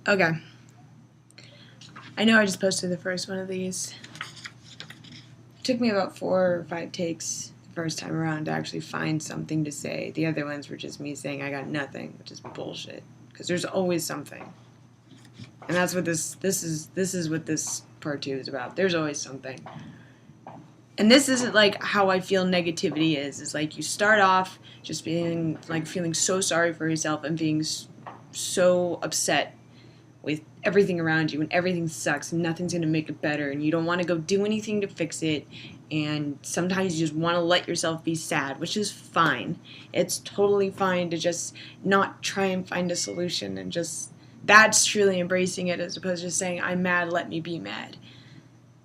Okay. I know I just posted the first one of these. It took me about 4 or 5 takes the first time around to actually find something to say. The other ones were just me saying I got nothing, which is bullshit. Because there's always something. And that's what this is what this part 2 is about. There's always something. And this isn't like how I feel negativity is. It's like you start off just being like feeling so sorry for yourself and being so upset with everything around you and everything sucks and nothing's going to make it better and you don't want to go do anything to fix it, and sometimes you just want to let yourself be sad, which is fine. It's totally fine to just not try and find a solution, and just that's truly embracing it as opposed to just saying I'm mad, let me be mad,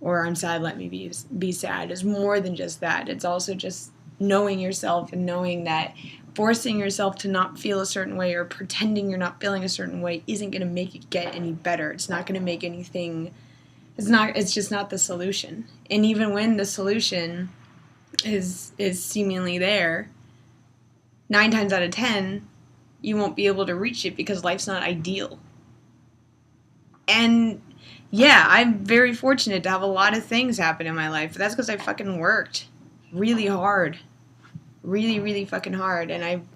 or I'm sad, let me be sad. It's more than just that. It's also just knowing yourself and knowing that forcing yourself to not feel a certain way or pretending you're not feeling a certain way isn't going to make it get any better. It's not going to make anything, it's just not the solution. And even when the solution is seemingly there, 9 times out of 10 you won't be able to reach it because life's not ideal. And yeah, I'm very fortunate to have a lot of things happen in my life. But that's because I fucking worked really hard. Really, really fucking hard. And I'm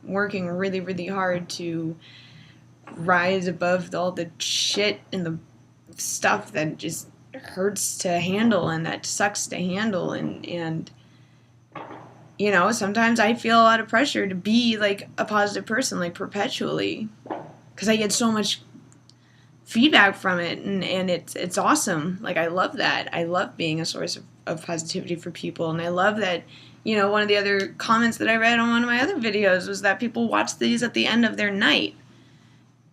working really, really hard to rise above all the shit and the stuff that just hurts to handle and that sucks to handle. And you know, sometimes I feel a lot of pressure to be like a positive person, like perpetually. Because I get so much feedback from it, and it's awesome. Like, I love that. I love being a source of positivity for people, and I love that, you know, one of the other comments that I read on one of my other videos was that people watch these at the end of their night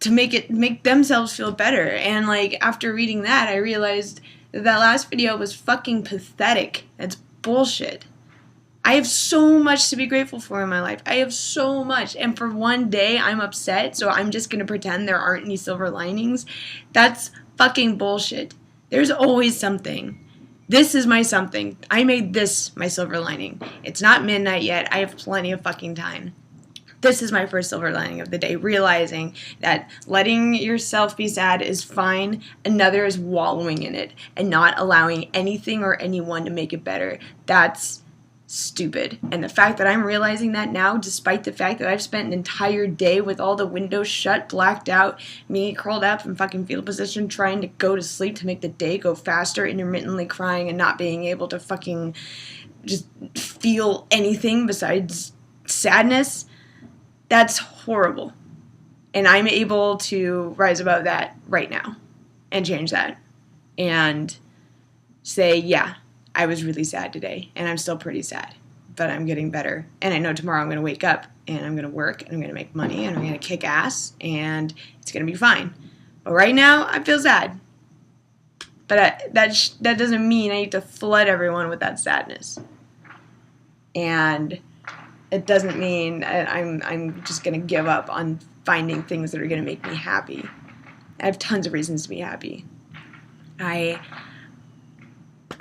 to make themselves feel better. And like, after reading that, I realized that last video was fucking pathetic. It's bullshit. I have so much to be grateful for in my life. I have so much. And for one day, I'm upset, so I'm just going to pretend there aren't any silver linings. That's fucking bullshit. There's always something. This is my something. I made this my silver lining. It's not midnight yet. I have plenty of fucking time. This is my first silver lining of the day, realizing that letting yourself be sad is fine. Another is wallowing in it and not allowing anything or anyone to make it better. That's stupid. And the fact that I'm realizing that now, despite the fact that I've spent an entire day with all the windows shut, blacked out, me curled up in fucking fetal position, trying to go to sleep to make the day go faster, intermittently crying and not being able to fucking just feel anything besides sadness, that's horrible. And I'm able to rise above that right now and change that and say, yeah, I was really sad today, and I'm still pretty sad, but I'm getting better. And I know tomorrow I'm going to wake up, and I'm going to work, and I'm going to make money, and I'm going to kick ass, and it's going to be fine. But right now, I feel sad. But that doesn't mean I need to flood everyone with that sadness. And it doesn't mean I'm just going to give up on finding things that are going to make me happy. I have tons of reasons to be happy. I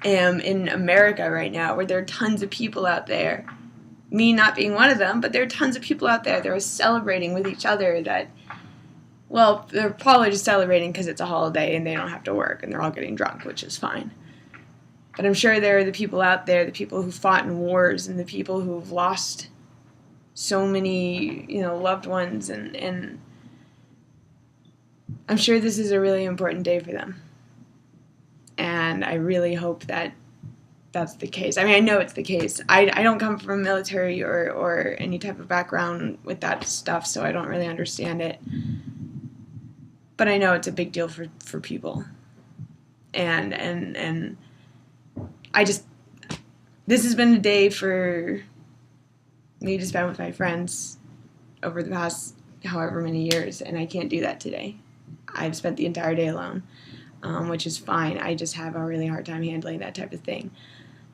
am in America right now where there are tons of people out there, me not being one of them, but there are tons of people out there that are celebrating with each other that, well, they're probably just celebrating because it's a holiday and they don't have to work and they're all getting drunk, which is fine. But I'm sure there are the people out there, the people who fought in wars and the people who've lost so many, you know, loved ones, and I'm sure this is a really important day for them. And I really hope that that's the case. I mean, I know it's the case. I don't come from military or any type of background with that stuff, so I don't really understand it. But I know it's a big deal for people. And I just, this has been a day for me to spend with my friends over the past however many years, and I can't do that today. I've spent the entire day alone. Which is fine. I just have a really hard time handling that type of thing.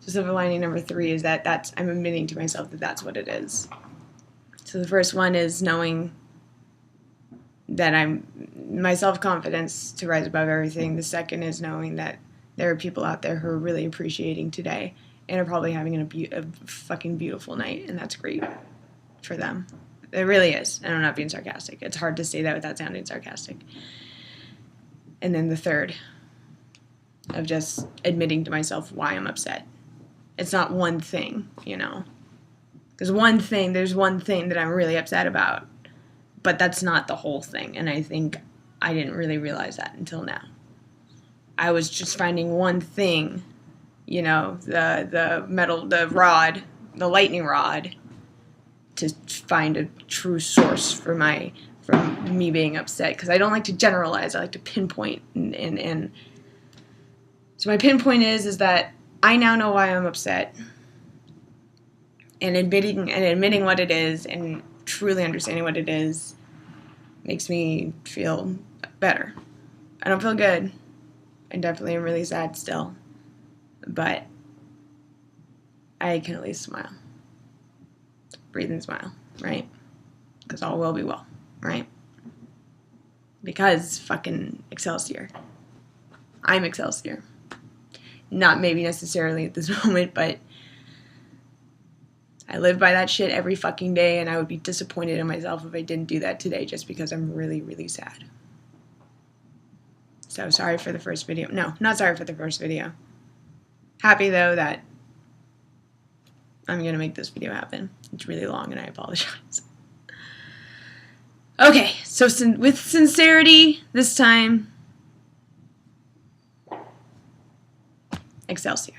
So silver lining number 3 is that I'm admitting to myself that that's what it is. So the first one is knowing that my self-confidence to rise above everything. The second is knowing that there are people out there who are really appreciating today and are probably having a fucking beautiful night, and that's great for them. It really is, and I'm not being sarcastic. It's hard to say that without sounding sarcastic. And then the third of just admitting to myself why I'm upset. It's not one thing, you know. There's one thing that I'm really upset about, but that's not the whole thing. And I think I didn't really realize that until now. I was just finding one thing, you know, the metal, the rod, the lightning rod, to find a true source for me being upset. Because I don't like to generalize. I like to pinpoint. And so my pinpoint is that I now know why I'm upset. And admitting what it is and truly understanding what it is makes me feel better. I don't feel good. I definitely am really sad still. But I can at least smile. Breathe and smile, right? Because all will be well, right? Because fucking Excelsior. I'm Excelsior. Not maybe necessarily at this moment, but I live by that shit every fucking day, and I would be disappointed in myself if I didn't do that today just because I'm really, really sad. So sorry for the first video. No, not sorry for the first video. Happy, though, that I'm going to make this video happen. It's really long, and I apologize. Okay, so with sincerity this time, Excelsior.